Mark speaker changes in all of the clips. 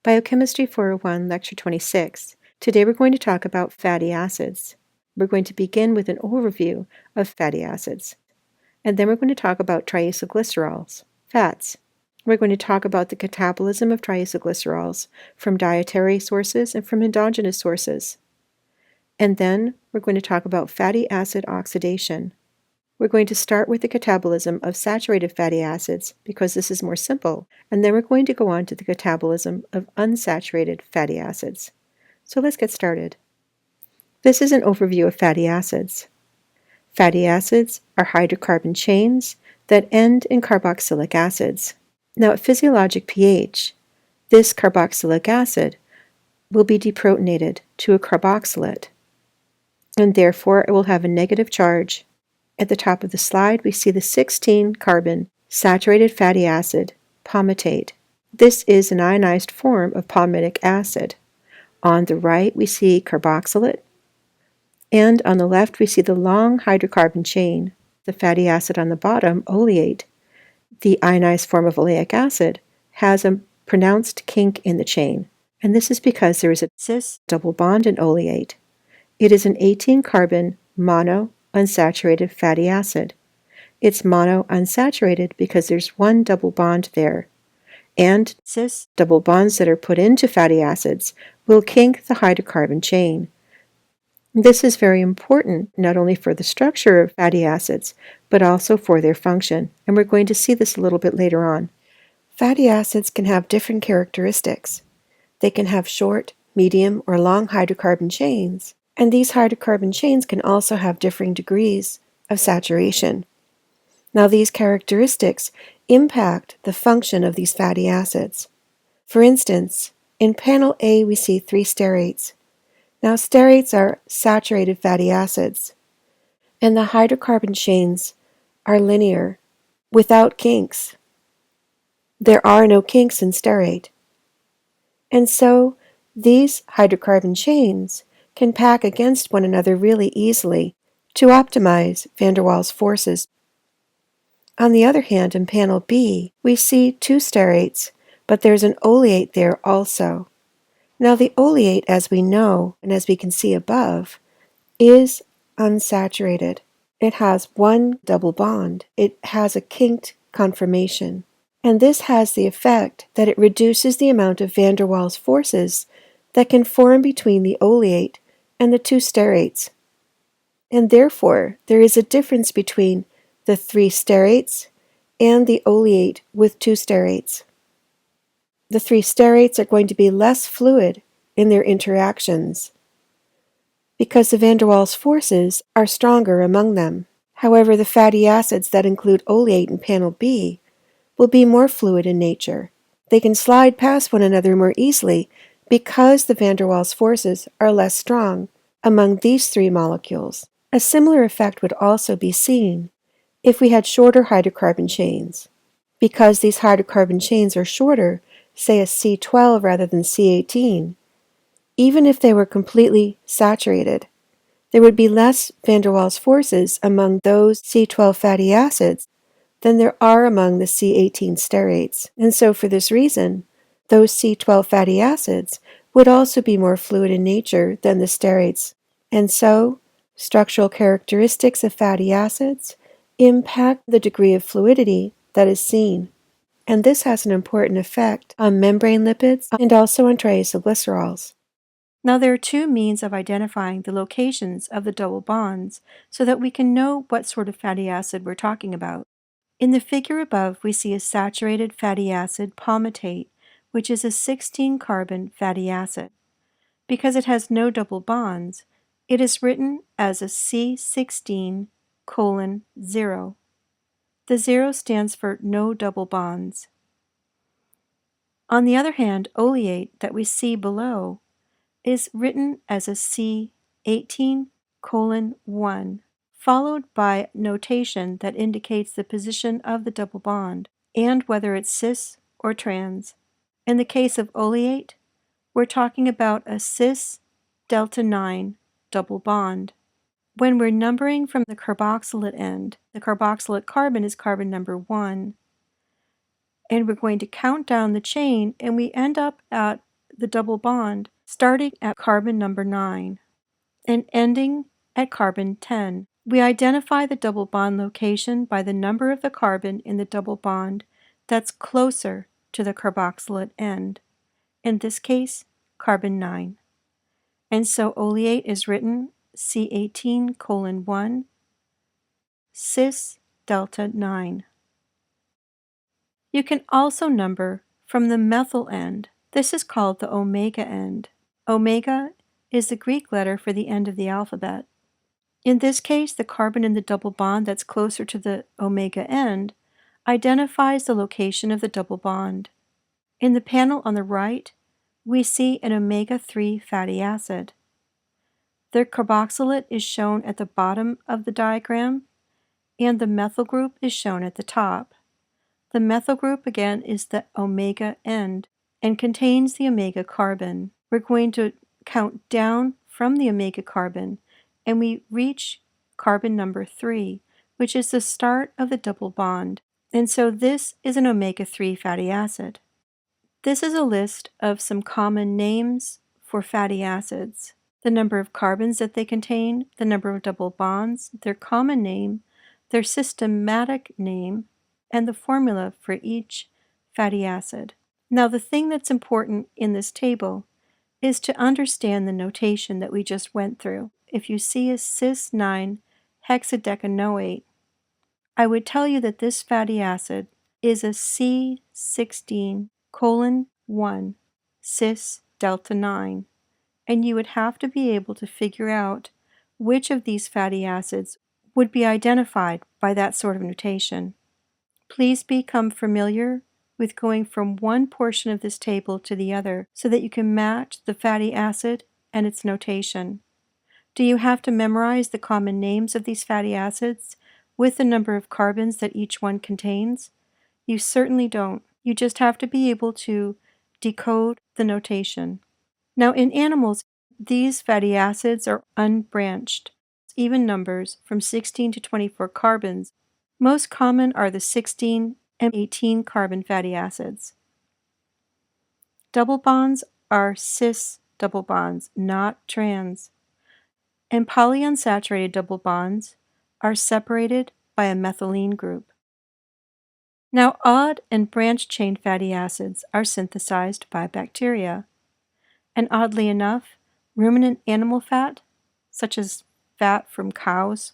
Speaker 1: Biochemistry 401, Lecture 26. Today we're going to talk about fatty acids. We're going to begin with an overview of fatty acids. And then we're going to talk about triacylglycerols, fats. We're going to talk about the catabolism of triacylglycerols from dietary sources and from endogenous sources. And then we're going to talk about fatty acid oxidation. We're going to start with the catabolism of saturated fatty acids because this is more simple, and then we're going to go on to the catabolism of unsaturated fatty acids. So let's get started. This is an overview of fatty acids. Fatty acids are hydrocarbon chains that end in carboxylic acids. Now at physiologic pH, this carboxylic acid will be deprotonated to a carboxylate, and therefore it will have a negative charge. At the top of the slide, we see the 16-carbon saturated fatty acid, palmitate. This is an ionized form of palmitic acid. On the right, we see carboxylate, and on the left, we see the long hydrocarbon chain. The fatty acid on the bottom, oleate, the ionized form of oleic acid, has a pronounced kink in the chain, and this is because there is a cis double bond in oleate. It is an 18-carbon mono unsaturated fatty acid. It's mono unsaturated because there's one double bond there, and cis double bonds that are put into fatty acids will kink the hydrocarbon chain. This is very important not only for the structure of fatty acids, but also for their function, and we're going to see this a little bit later on. Fatty acids can have different characteristics. They can have short, medium, or long hydrocarbon chains, and these hydrocarbon chains can also have differing degrees of saturation. Now these characteristics impact the function of these fatty acids. For instance, in panel A we see 3 stearates. Now stearates are saturated fatty acids, and the hydrocarbon chains are linear, without kinks. There are no kinks in stearate. And so these hydrocarbon chains can pack against one another really easily to optimize van der Waals forces. On the other hand, in panel B, we see 2 stearates, but there's an oleate there also. Now the oleate, as we know, and as we can see above, is unsaturated. It has one double bond. It has a kinked conformation. And this has the effect that it reduces the amount of van der Waals forces that can form between the oleate and the 2 stearates. And therefore, there is a difference between the 3 stearates and the oleate with 2 stearates. The 3 stearates are going to be less fluid in their interactions because the van der Waals forces are stronger among them. However, the fatty acids that include oleate in panel B will be more fluid in nature. They can slide past one another more easily because the van der Waals forces are less strong among these 3 molecules. A similar effect would also be seen if we had shorter hydrocarbon chains. Because these hydrocarbon chains are shorter, say a C12 rather than C18, even if they were completely saturated, there would be less van der Waals forces among those C12 fatty acids than there are among the C18 stearates. And so for this reason, those C12 fatty acids would also be more fluid in nature than the stearates. And so, structural characteristics of fatty acids impact the degree of fluidity that is seen. And this has an important effect on membrane lipids and also on triacylglycerols. Now there are 2 means of identifying the locations of the double bonds so that we can know what sort of fatty acid we're talking about. In the figure above, we see a saturated fatty acid, palmitate, which is a 16-carbon fatty acid. Because it has no double bonds, it is written as a C16:0. The 0 stands for no double bonds. On the other hand, oleate that we see below is written as a C18:1, followed by notation that indicates the position of the double bond and whether it's cis or trans. In the case of oleate, we're talking about a cis delta 9 double bond. When we're numbering from the carboxylate end, the carboxylate carbon is carbon number 1, and we're going to count down the chain, and we end up at
Speaker 2: the double bond starting at carbon number 9 and ending at carbon 10. We identify the double bond location by the number of the carbon in the double bond that's closer to the carboxylate end, in this case, carbon 9. And so oleate is written C18:1 cis delta 9. You can also number from the methyl end. This is called the omega end. Omega is the Greek letter for the end of the alphabet. In this case, the carbon in the double bond that's closer to the omega end identifies the location of the double bond. In the panel on the right, we see an omega-3 fatty acid. The carboxylate is shown at the bottom of the diagram, and the methyl group is shown at the top. The methyl group, again, is the omega end and contains the omega carbon. We're going to count down from the omega carbon, and we reach carbon number 3, which is the start of the double bond. And so this is an omega-3 fatty acid. This is a list of some common names for fatty acids: the number of carbons that they contain, the number of double bonds, their common name, their systematic name, and the formula for each fatty acid. Now, the thing that's important in this table is to understand the notation that we just went through. If you see a cis-9 hexadecanoate, I would tell you that this fatty acid is a C16:1 cis delta 9, and you would have to be able to figure out which of these fatty acids would be identified by that sort of notation. Please become familiar with going from one portion of this table to the other so that you can match the fatty acid and its notation. Do you have to memorize the common names of these fatty acids with the number of carbons that each one contains? You certainly don't. You just have to be able to decode the notation. Now, in animals, these fatty acids are unbranched, even numbers from 16 to 24 carbons. Most common are the 16 and 18 carbon fatty acids. Double bonds are cis double bonds, not trans. And polyunsaturated double bonds are separated by a methylene group. Now, odd and branched-chain fatty acids are synthesized by bacteria. And oddly enough, ruminant animal fat, such as fat from cows,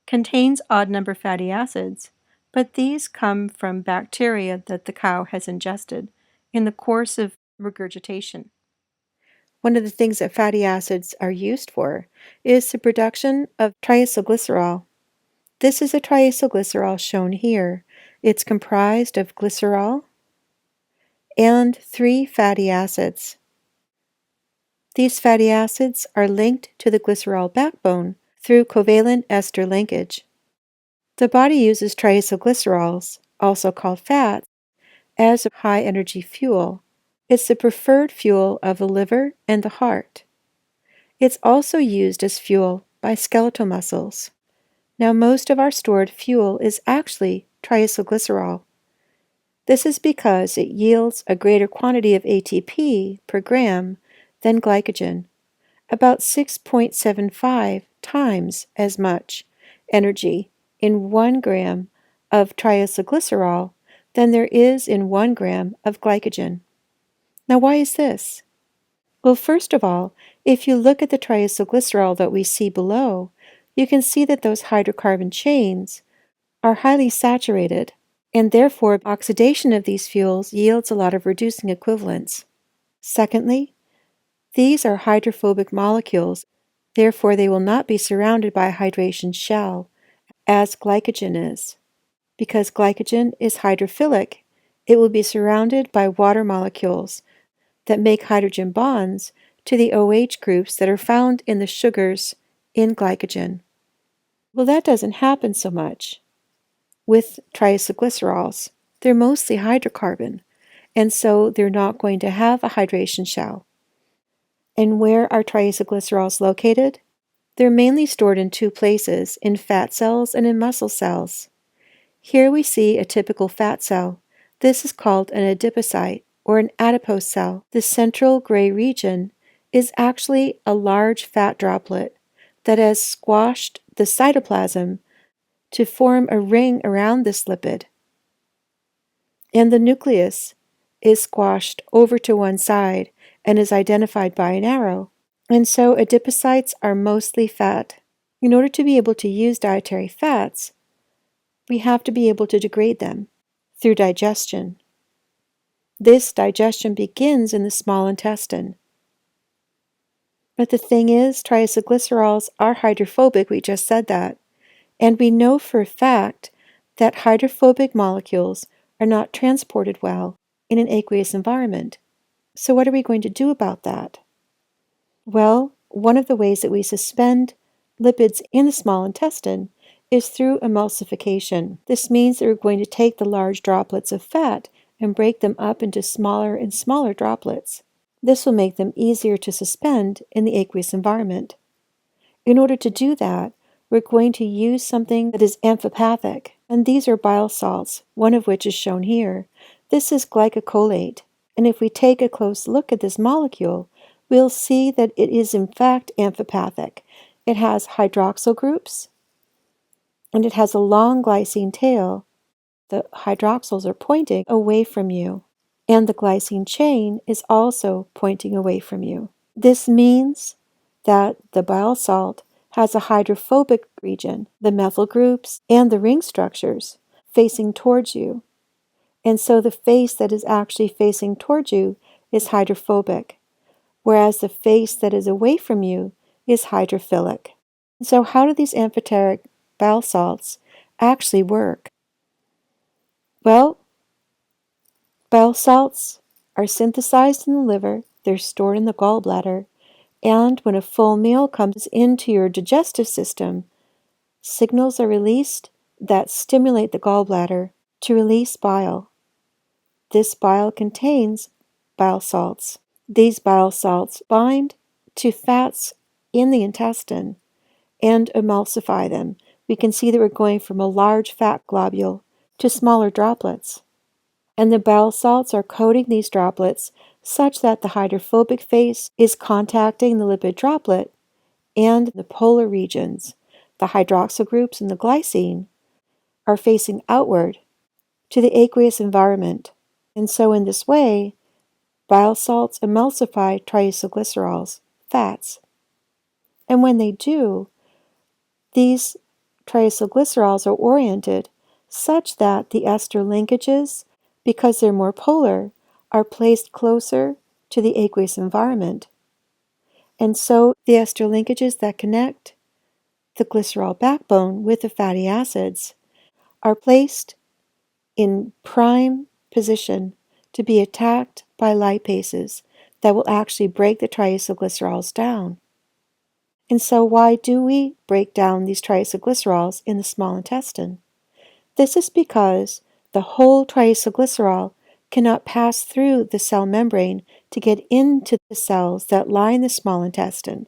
Speaker 2: contains odd-number fatty acids, but these come from bacteria that the cow has ingested in the course of regurgitation.
Speaker 1: One of the things that fatty acids are used for is the production of triacylglycerol. This is a triacylglycerol shown here. It's comprised of glycerol and 3 fatty acids. These fatty acids are linked to the glycerol backbone through covalent ester linkage. The body uses triacylglycerols, also called fats, as a high-energy fuel. It's the preferred fuel of the liver and the heart. It's also used as fuel by skeletal muscles. Now, most of our stored fuel is actually triacylglycerol. This is because it yields a greater quantity of ATP per gram than glycogen, about 6.75 times as much energy in 1 gram of triacylglycerol than there is in 1 gram of glycogen. Now, why is this? Well, first of all, if you look at the triacylglycerol that we see below, you can see that those hydrocarbon chains are highly saturated, and therefore oxidation of these fuels yields a lot of reducing equivalents. Secondly, these are hydrophobic molecules, therefore they will not be surrounded by a hydration shell, as glycogen is. Because glycogen is hydrophilic, it will be surrounded by water molecules that make hydrogen bonds to the OH groups that are found in the sugars in glycogen. Well, that doesn't happen so much with triacylglycerols. They're mostly hydrocarbon, and so they're not going to have a hydration shell. And where are triacylglycerols located? They're mainly stored in 2 places, in fat cells and in muscle cells. Here we see a typical fat cell. This is called an adipocyte. or an adipose cell. The central gray region is actually a large fat droplet that has squashed the cytoplasm to form a ring around this lipid. And the nucleus is squashed over to one side and is identified by an arrow. And so adipocytes are mostly fat. In order to be able to use dietary fats, we have to be able to degrade them through digestion. This digestion begins in the small intestine. But the thing is, triacylglycerols are hydrophobic, we just said that. And we know for a fact that hydrophobic molecules are not transported well in an aqueous environment. So what are we going to do about that? Well, one of the ways that we suspend lipids in the small intestine is through emulsification. This means that we're going to take the large droplets of fat and break them up into smaller and smaller droplets. This will make them easier to suspend in the aqueous environment. In order to do that, we're going to use something that is amphipathic, and these are bile salts, one of which is shown here. This is glycocolate, and if we take a close look at this molecule, we'll see that it is in fact amphipathic. It has hydroxyl groups, and it has a long glycine tail. The hydroxyls are pointing away from you, and the glycine chain is also pointing away from you. This means that the bile salt has a hydrophobic region, the methyl groups and the ring structures facing towards you. And so the face that is actually facing towards you is hydrophobic, whereas the face that is away from you is hydrophilic. So how do these amphoteric bile salts actually work? Well, bile salts are synthesized in the liver, they're stored in the gallbladder, and when a full meal comes into your digestive system, signals are released that stimulate the gallbladder to release bile. This bile contains bile salts. These bile salts bind to fats in the intestine and emulsify them. We can see that we're going from a large fat globule to smaller droplets. And the bile salts are coating these droplets such that the hydrophobic face is contacting the lipid droplet, and the polar regions, the hydroxyl groups and the glycine, are facing outward to the aqueous environment. And so in this way, bile salts emulsify triacylglycerols, fats. And when they do, these triacylglycerols are oriented such that the ester linkages, because they're more polar, are placed closer to the aqueous environment. And so the ester linkages that connect the glycerol backbone with the fatty acids are placed in prime position to be attacked by lipases that will actually break the triacylglycerols down. And so why do we break down these triacylglycerols in the small intestine? This is because the whole triacylglycerol cannot pass through the cell membrane to get into the cells that line the small intestine.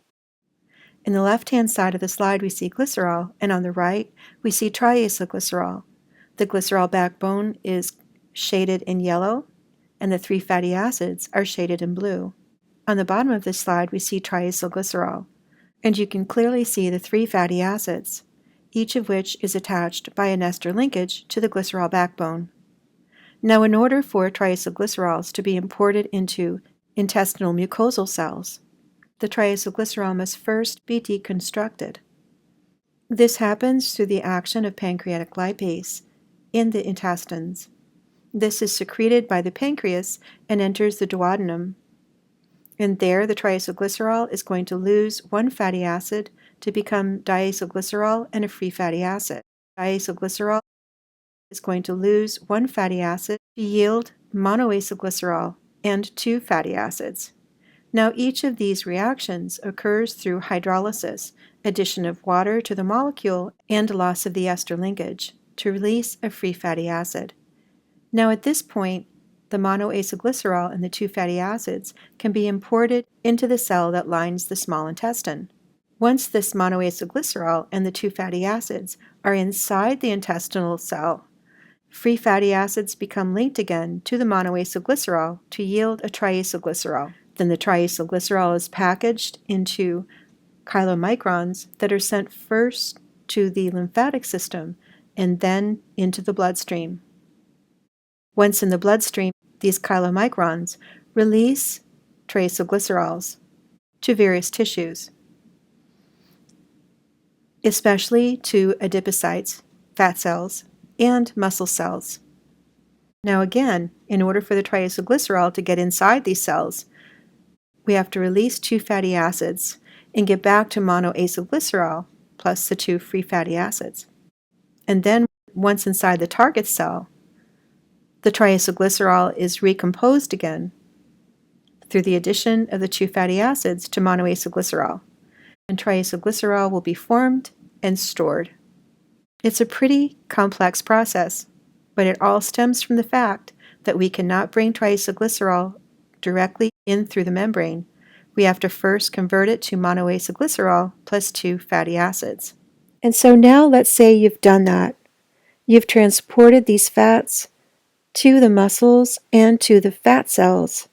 Speaker 1: In the left-hand side of the slide, we see glycerol, and on the right, we see triacylglycerol. The glycerol backbone is shaded in yellow, and the three fatty acids are shaded in blue. On the bottom of this slide, we see triacylglycerol, and you can clearly see the three fatty acids, each of which is attached by an ester linkage to the glycerol backbone. Now, in order for triacylglycerols to be imported into intestinal mucosal cells, the triacylglycerol must first be deconstructed. This happens through the action of pancreatic lipase in the intestines. This is secreted by the pancreas and enters the duodenum. And there, the triacylglycerol is going to lose one fatty acid to become diacylglycerol and a free fatty acid. Diacylglycerol is going to lose one fatty acid to yield monoacylglycerol and two fatty acids. Now, each of these reactions occurs through hydrolysis, addition of water to the molecule, and loss of the ester linkage to release a free fatty acid. Now, at this point, the monoacylglycerol and the two fatty acids can be imported into the cell that lines the small intestine. Once this monoacylglycerol and the two fatty acids are inside the intestinal cell, free fatty acids become linked again to the monoacylglycerol to yield a triacylglycerol. Then the triacylglycerol is packaged into chylomicrons that are sent first to the lymphatic system and then into the bloodstream. Once in the bloodstream, these chylomicrons release triacylglycerols to various tissues, especially to adipocytes, fat cells, and muscle cells. Now again, in order for the triacylglycerol to get inside these cells, we have to release two fatty acids and get back to monoacylglycerol plus the two free fatty acids. And then once inside the target cell, the triacylglycerol is recomposed again through the addition of the two fatty acids to monoacylglycerol, and triacylglycerol will be formed and stored. It's a pretty complex process, but it all stems from the fact that we cannot bring triacylglycerol directly in through the membrane. We have to first convert it to monoacylglycerol plus two fatty acids. And so now let's say you've done that. You've transported these fats to the muscles and to the fat cells.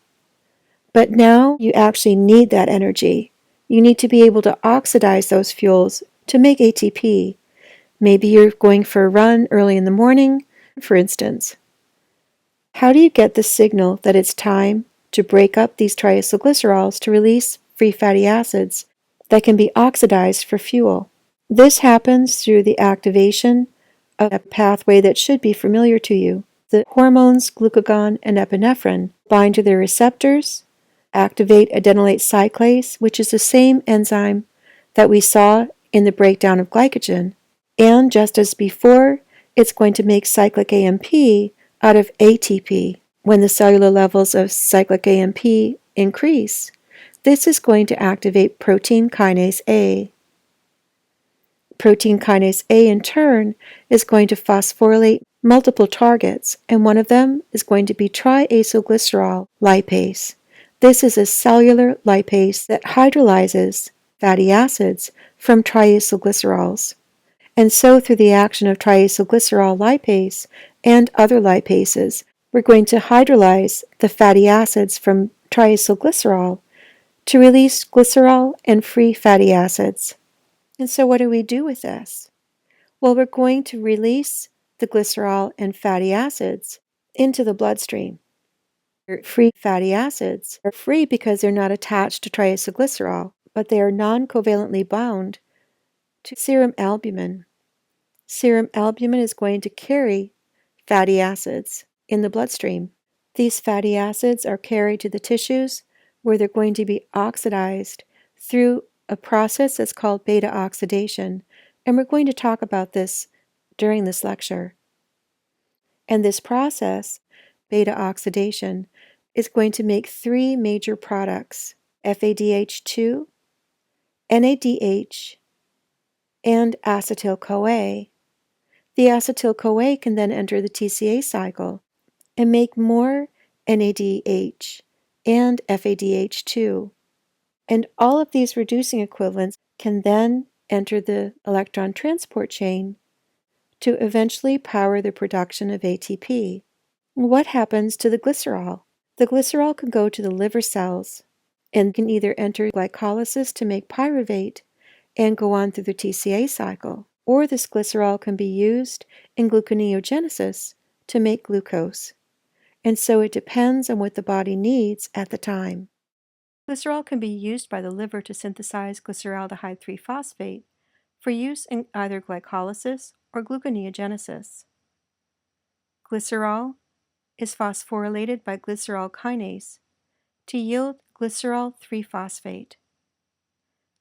Speaker 1: But now you actually need that energy. You need to be able to oxidize those fuels to make ATP. Maybe you're going for a run early in the morning, for instance. How do you get the signal that it's time to break up these triacylglycerols to release free fatty acids that can be oxidized for fuel? This happens through the activation of a pathway that should be familiar to you. The hormones glucagon and epinephrine bind to their receptors, activate adenylate cyclase, which is the same enzyme that we saw in the breakdown of glycogen. And just as before, it's going to make cyclic AMP out of ATP. When the cellular levels of cyclic AMP increase, this is going to activate protein kinase A. Protein kinase A, in turn, is going to phosphorylate multiple targets, and one of them is going to be triacylglycerol lipase. This is a cellular lipase that hydrolyzes fatty acids from triacylglycerols. And so, through the action of triacylglycerol lipase and other lipases, we're going to hydrolyze the fatty acids from triacylglycerol to release glycerol and free fatty acids. And so what do we do with this? Well, we're going to release the glycerol and fatty acids into the bloodstream. Free fatty acids are free because they're not attached to triacylglycerol, but they are non-covalently bound to serum albumin. Serum albumin is going to carry fatty acids in the bloodstream. These fatty acids are carried to the tissues where they're going to be oxidized through a process that's called beta oxidation, and we're going to talk about this during this lecture. And this process, beta oxidation, is going to make three major products: FADH2, NADH, and acetyl-CoA. The acetyl-CoA can then enter the TCA cycle and make more NADH and FADH2. And all of these reducing equivalents can then enter the electron transport chain to eventually power the production of ATP. What happens to the glycerol? The glycerol can go to the liver cells and can either enter glycolysis to make pyruvate and go on through the TCA cycle, or this glycerol can be used in gluconeogenesis to make glucose. And so it depends on what the body needs at the time. Glycerol can be used by the liver to synthesize glyceraldehyde 3-phosphate for use in either glycolysis or gluconeogenesis. Glycerol is phosphorylated by glycerol kinase to yield glycerol 3-phosphate.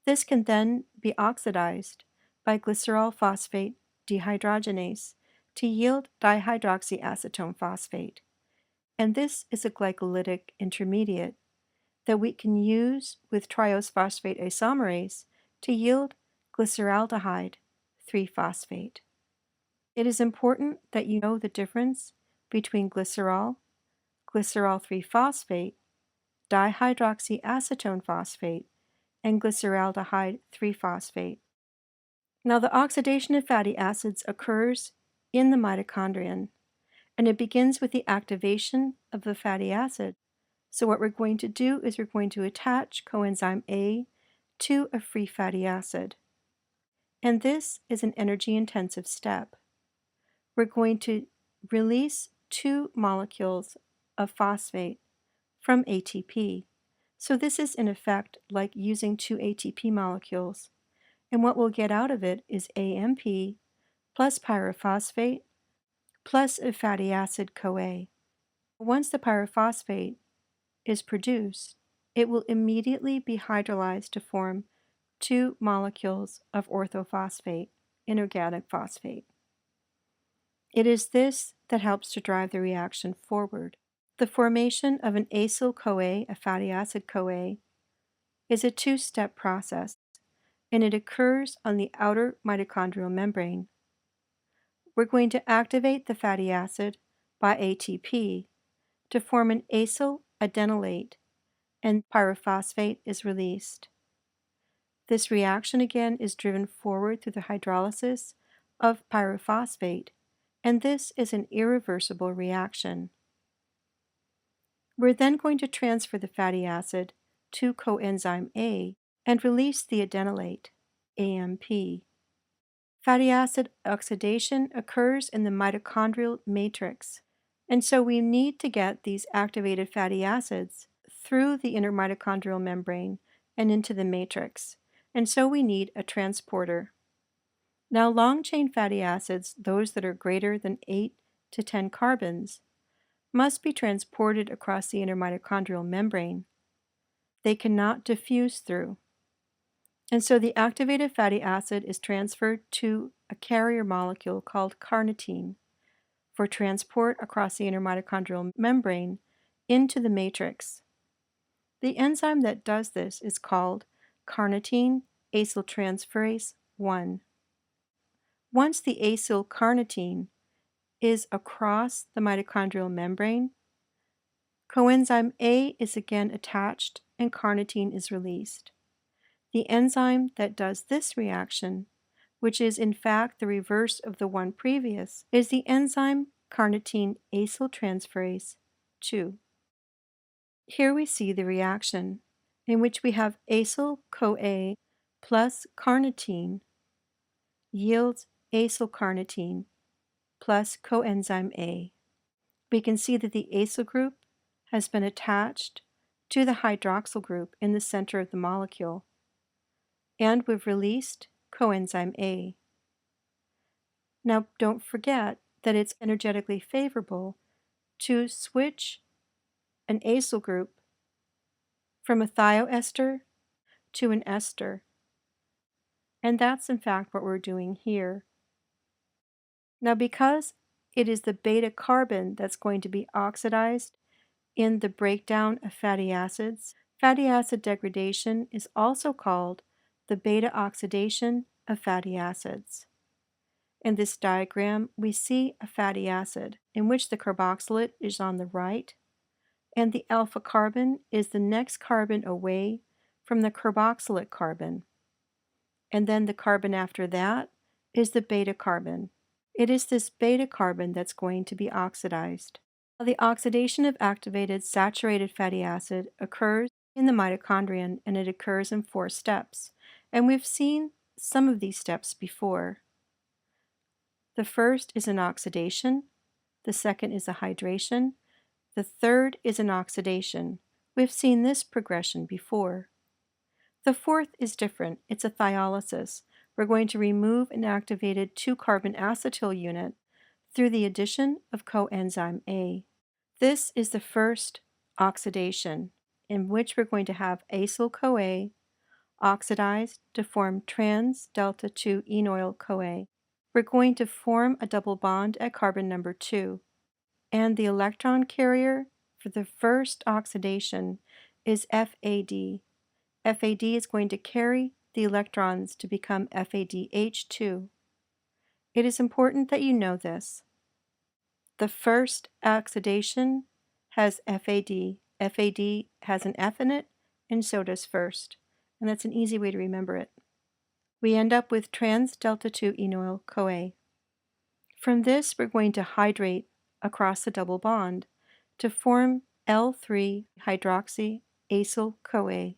Speaker 1: This can then be oxidized by glycerol phosphate dehydrogenase to yield dihydroxyacetone phosphate, and this is a glycolytic intermediate that we can use with triose phosphate isomerase to yield glyceraldehyde 3-phosphate. It is important that you know the difference between glycerol, glycerol 3-phosphate, dihydroxyacetone phosphate, and glyceraldehyde 3-phosphate. Now, the oxidation of fatty acids occurs in the mitochondrion,
Speaker 2: and it begins with the activation of the fatty acid. So what we're going to do is we're going to attach coenzyme A to a free fatty acid. And this is an energy-intensive step. We're going to release 2 molecules of phosphate from ATP. So this is in effect like using 2 ATP molecules. And what we'll get out of it is AMP plus pyrophosphate plus a fatty acid CoA. Once the pyrophosphate is produced, it will immediately be hydrolyzed to form 2 molecules of orthophosphate, inorganic phosphate. It is this that helps to drive the reaction forward. The formation of an acyl-CoA, a fatty acid CoA, is a 2-step process, and it occurs on the outer mitochondrial membrane. We're going to activate the fatty acid by ATP to form an acyl adenylate, and pyrophosphate is released. This reaction again is driven forward through the hydrolysis of pyrophosphate, and this is an irreversible reaction. We're then going to transfer the fatty acid to coenzyme A and release the adenylate, AMP. Fatty acid oxidation occurs in the mitochondrial matrix, and so we need to get these activated fatty acids through the inner mitochondrial membrane and into the matrix, and so we need a transporter. Now, long-chain fatty acids, those that are greater than 8 to 10 carbons, must be transported across the inner mitochondrial membrane. They cannot diffuse through. And so the activated fatty acid is transferred to a carrier molecule called carnitine for transport across the inner mitochondrial membrane into the matrix. The enzyme that does this is called carnitine acyltransferase 1. Once the acylcarnitine is across the mitochondrial membrane, coenzyme A is again attached and carnitine is released. The enzyme that does this reaction, which is in fact the reverse of the one previous, is the enzyme carnitine acyltransferase 2. Here we see the reaction, in which we have acyl-CoA plus carnitine yields acylcarnitine plus coenzyme A. We can see that the acyl group has been attached to the hydroxyl group in the center of the molecule, and we've released coenzyme A. Now, don't forget that it's energetically favorable to switch an acyl group from a thioester to an ester, and that's in fact what we're doing here. Now, because it is the beta carbon that's going to be oxidized in the breakdown of fatty acids, fatty acid degradation is also called the beta oxidation of fatty acids. In this diagram, we see a fatty acid in which the carboxylate is on the right, and the alpha carbon is the next carbon away from the carboxylate carbon. And then the carbon after that is the beta carbon. It is this beta carbon that's going to be oxidized. The oxidation of activated saturated fatty acid occurs in the mitochondrion, and it occurs in 4 steps. And we've seen some of these steps before. The first is an oxidation, the second is a hydration, the third is an oxidation. We've seen this progression before. The fourth is different. It's a thiolysis. We're going to remove an activated 2-carbon acetyl unit through the addition of coenzyme A. This is the first oxidation, in which we're going to have acyl-CoA oxidized to form trans-delta-2-enoyl-CoA. We're going to form a double bond at carbon number 2, and the electron carrier for the first oxidation is FAD. FAD is going to carry the electrons to become FADH2. It is important that you know this. The first oxidation has FAD. FAD has an F in it, and so does first. And that's an easy way to remember it. We end up with trans-delta-2-enoyl-CoA. From this, we're going to hydrate across the double bond to form L3-hydroxyacyl-CoA.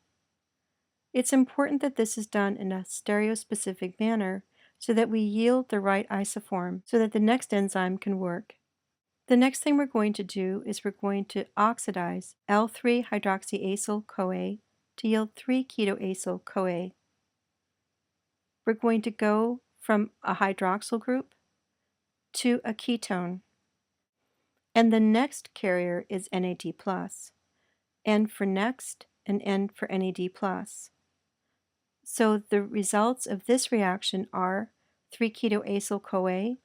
Speaker 2: It's important that this is done in a stereospecific manner so that we yield the right isoform so that the next enzyme can work. The next thing we're going to do is we're going to oxidize L3-hydroxyacyl-CoA to yield 3-ketoacyl-CoA. We're going to go from a hydroxyl group to a ketone. And the next carrier is NAD+, N for next and N for NAD+. So the results of this reaction are 3-ketoacyl-CoA,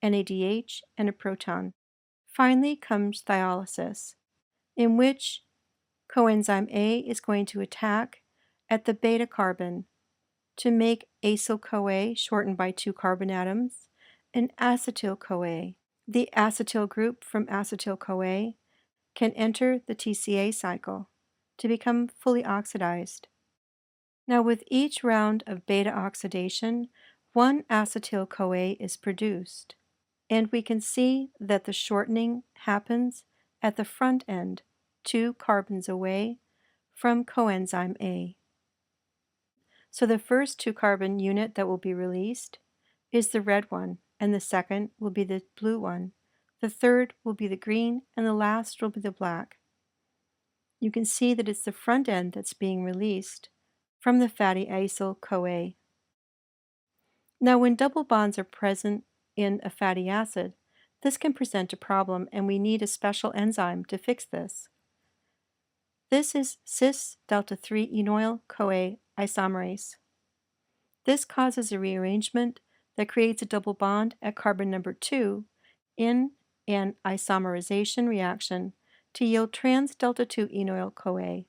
Speaker 2: NADH, and a proton. Finally comes thiolysis, in which coenzyme A is going to attack at the beta carbon to make acyl-CoA, shortened by 2 carbon atoms, and acetyl-CoA. The acetyl group from acetyl-CoA can enter the TCA cycle to become fully oxidized. Now, with each round of beta oxidation, 1 acetyl-CoA is produced, and we can see that the shortening happens at the front end, 2 carbons away from coenzyme A. So the first 2-carbon unit that will be released is the red one, and the second will be the blue one. The third will be the green, and the last will be the black. You can see that it's the front end that's being released from the fatty acyl-CoA. Now, when double bonds are present in a fatty acid, this can present a problem, and we need a special enzyme to fix this. This is cis-delta-3-enoyl-CoA isomerase. This causes a rearrangement that creates a double bond at carbon number 2 in an isomerization reaction to yield trans-delta-2-enoyl-CoA.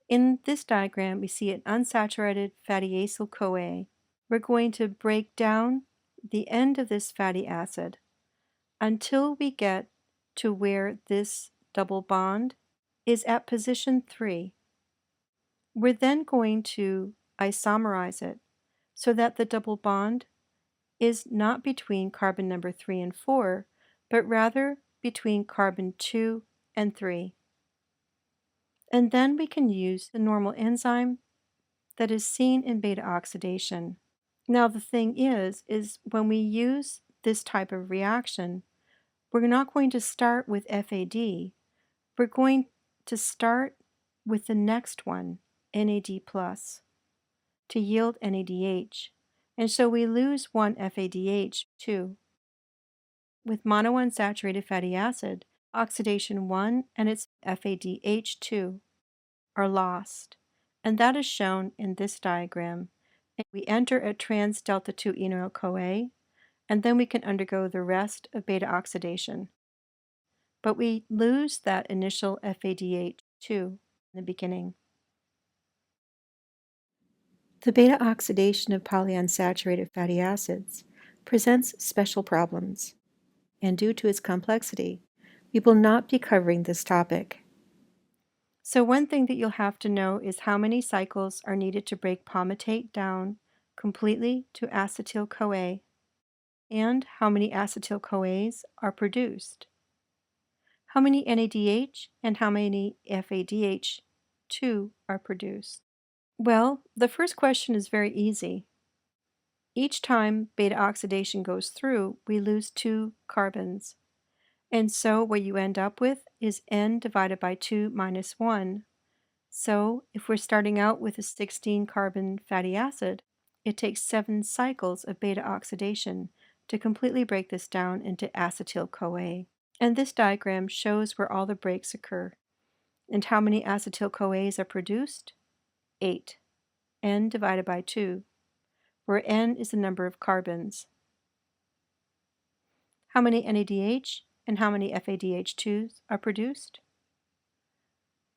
Speaker 2: In this diagram, we see an unsaturated fatty acyl-CoA. We're going to break down the end of this fatty acid until we get to where this double bond is at position 3. We're then going to isomerize it so that the double bond is not between carbon number 3 and 4, but rather between carbon 2 and 3. And then we can use the normal enzyme that is seen in beta oxidation. Now the thing is when we use this type of reaction, we're not going to start with FAD. We're going to start with the next one, NAD+, to yield NADH. And so we lose one FADH too. With monounsaturated fatty acid, oxidation 1 and its FADH2 are lost, and that is shown in this diagram. We enter a trans-delta-2-enoyl-CoA, and then we can undergo the rest of beta oxidation. But we lose that initial FADH2 in the beginning.
Speaker 1: The beta oxidation of polyunsaturated fatty acids presents special problems, and due to its complexity, we will not be covering this topic.
Speaker 2: So one thing that you'll have to know is how many cycles are needed to break palmitate down completely to acetyl-CoA, and how many acetyl-CoAs are produced. How many NADH and how many FADH2 are produced? Well, the first question is very easy. Each time beta oxidation goes through, we lose 2 carbons. And so what you end up with is N divided by 2 minus 1. So if we're starting out with a 16-carbon fatty acid, it takes 7 cycles of beta oxidation to completely break this down into acetyl-CoA. And this diagram shows where all the breaks occur. And how many acetyl-CoAs are produced? 8. N divided by 2, where N is the number of carbons. How many NADH and how many FADH2s are produced?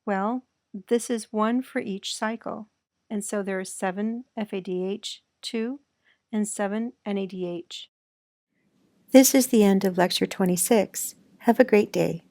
Speaker 2: Well, this is 1 for each cycle, and so there are 7 FADH2 and 7 NADH.
Speaker 1: This is the end of Lecture 26. Have a great day.